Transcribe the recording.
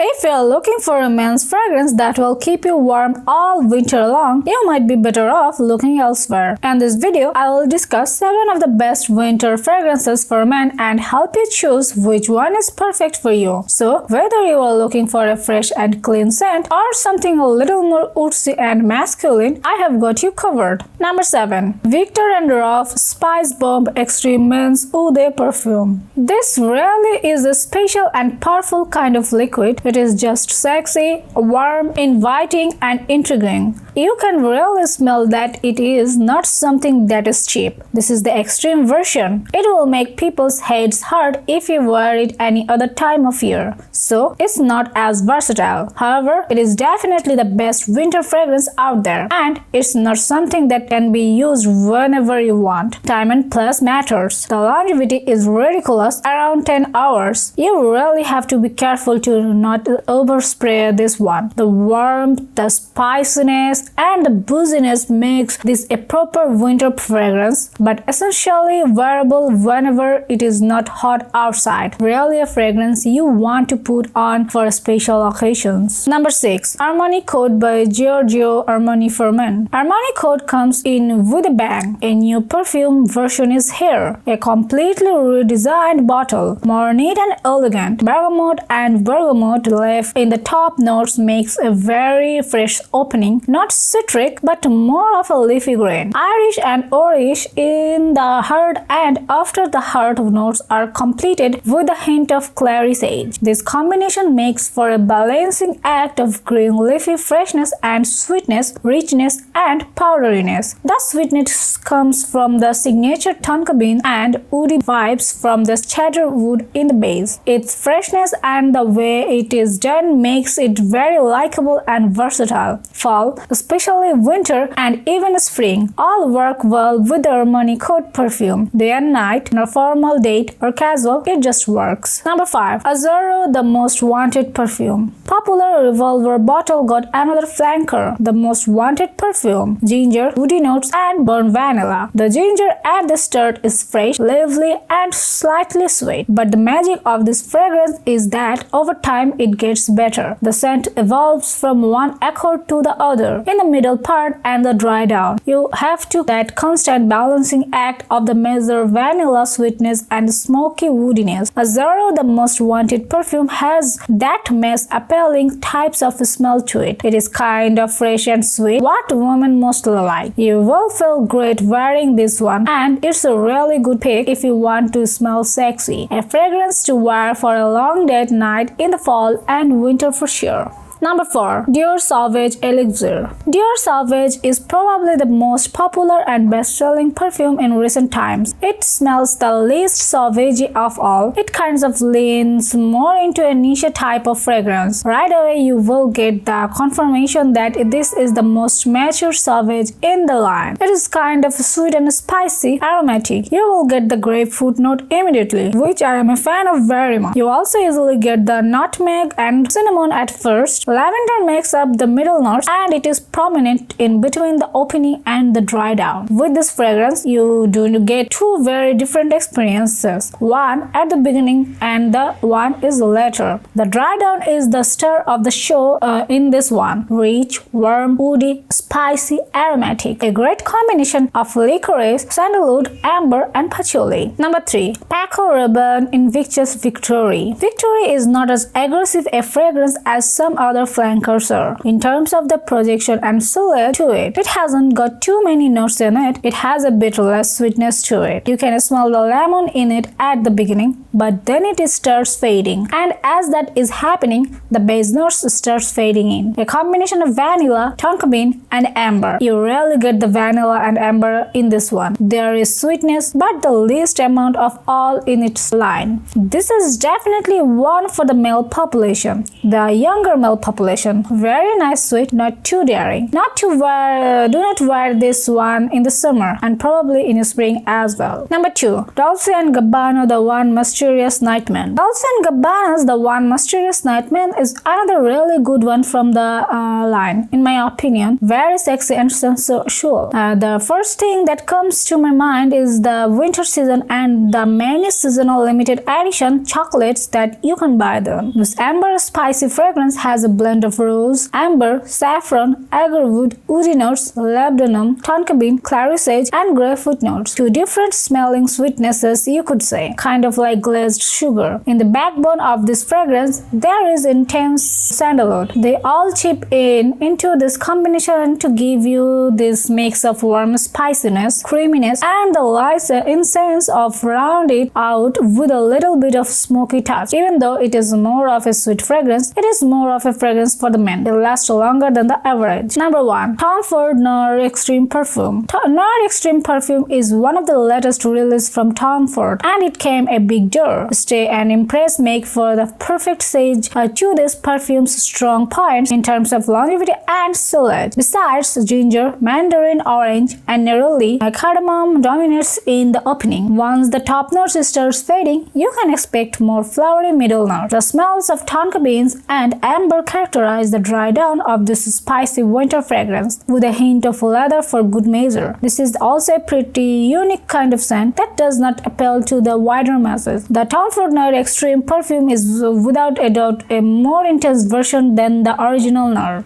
If you're looking for a men's fragrance that will keep you warm all winter long, you might be better off looking elsewhere. In this video, I will discuss 7 of the best winter fragrances for men and help you choose which one is perfect for you. So, whether you are looking for a fresh and clean scent or something a little more woodsy and masculine, I have got you covered. Number 7. Viktor and Rolf Spicebomb Extreme Men's Eau Perfume. This really is a special and powerful kind of liquid. It is just sexy, warm, inviting, and intriguing. You can really smell that it is not something that is cheap. This is the extreme version. It will make people's heads hurt if you wear it any other time of year. So, it's not as versatile. However, it is definitely the best winter fragrance out there. And it's not something that can be used whenever you want. Time and place matters. The longevity is ridiculous, around 10 hours. You really have to be careful to not overspray this one. The warmth, the spiciness, and the booziness makes this a proper winter fragrance, but essentially wearable whenever it is not hot outside. Really a fragrance you want to put on for special occasions. Number 6. Armani Code by Giorgio Armani for Men. Armani Code comes in with a bang. A new perfume version is here. A completely redesigned bottle, more neat and elegant. Bergamot and bergamot left in the top notes makes a very fresh opening, not citric but more of a leafy green. Irish and Irish in the heart, and after the heart notes are completed with a hint of clary sage. This combination makes for a balancing act of green leafy freshness and sweetness, richness and powderiness. The sweetness comes from the signature tonka bean and woody vibes from the cedar wood in the base. Its freshness and the way it is done makes it very likable and versatile. Fall, especially winter and even spring, all work well with the Armani Code perfume. Day and night, on a formal date or casual, it just works. Number 5. Azzaro, the Most Wanted Perfume. Popular revolver bottle got another flanker, the Most Wanted Perfume. Ginger, woody notes and burnt vanilla. The ginger at the start is fresh, lively and slightly sweet, but the magic of this fragrance is that over time it gets better. The scent evolves from one accord to the other in the middle part and the dry down. You have to that constant balancing act of the measure vanilla sweetness and smoky woodiness. Azzaro, the Most Wanted Perfume, has that mess appealing types of smell to it. It is kind of fresh and sweet, what women mostly like. You will feel great wearing this one, and it's a really good pick if you want to smell sexy. A fragrance to wear for a long date night in the fall and winter for sure. Number 4. Dior Sauvage Elixir. Dior Sauvage is probably the most popular and best-selling perfume in recent times. It smells the least sauvage of all. It kind of leans more into a niche type of fragrance. Right away you will get the confirmation that this is the most mature sauvage in the line. It is kind of sweet and spicy, aromatic. You will get the grapefruit note immediately, which I am a fan of very much. You also easily get the nutmeg and cinnamon at first. Lavender makes up the middle notes and it is prominent in between the opening and the dry down. With this fragrance, you do get 2 very different experiences. One at the beginning and the one is later. The dry down is the star of the show in this one. Rich, warm, woody, spicy, aromatic. A great combination of licorice, sandalwood, amber and patchouli. Number 3. Paco Rabanne Invictus Victory. Victory is not as aggressive a fragrance as some other flankers are. In terms of the projection and silhouette to it, it hasn't got too many notes in it. It has a bit less sweetness to it. You can smell the lemon in it at the beginning, but then it starts fading. And as that is happening, the base notes starts fading in. A combination of vanilla, tonka bean, and amber. You rarely get the vanilla and amber in this one. There is sweetness, but the least amount of all in its line. This is definitely one for the male population. The younger male population population. Very nice sweet, not too daring. Do not wear this one in the summer and probably in the spring as well. Number 2. Dolce & Gabbana The One Mysterious Nightman. Dolce & Gabbana's The One Mysterious Nightman is another really good one from the line, in my opinion. Very sexy and sensual. The first thing that comes to my mind is the winter season and the many seasonal limited edition chocolates that you can buy them. This amber spicy fragrance has a blend of rose, amber, saffron, agarwood, woody notes, labdanum, tonka bean, clary sage, and grapefruit notes. 2 different smelling sweetnesses, you could say, kind of like glazed sugar. In the backbone of this fragrance, there is intense sandalwood. They all chip into this combination to give you this mix of warm spiciness, creaminess, and the light incense of round it out with a little bit of smoky touch. Even though it is more of a sweet fragrance, it is more of a fragrance for the men. It lasts longer than the average. Number 1. Tom Ford Noir Extreme Perfume. Noir Extreme Perfume is one of the latest releases from Tom Ford, and it came a big door. Stay and impress make for the perfect sage to this perfume's strong points in terms of longevity and silhouette. Besides ginger, mandarin orange, and neroli, cardamom dominates in the opening. Once the top notes starts fading, you can expect more flowery middle notes. The smells of tonka beans and amber characterize the dry down of this spicy winter fragrance, with a hint of leather for good measure. This is also a pretty unique kind of scent that does not appeal to the wider masses. The Tom Ford Noir Extreme Perfume is without a doubt a more intense version than the original Noir.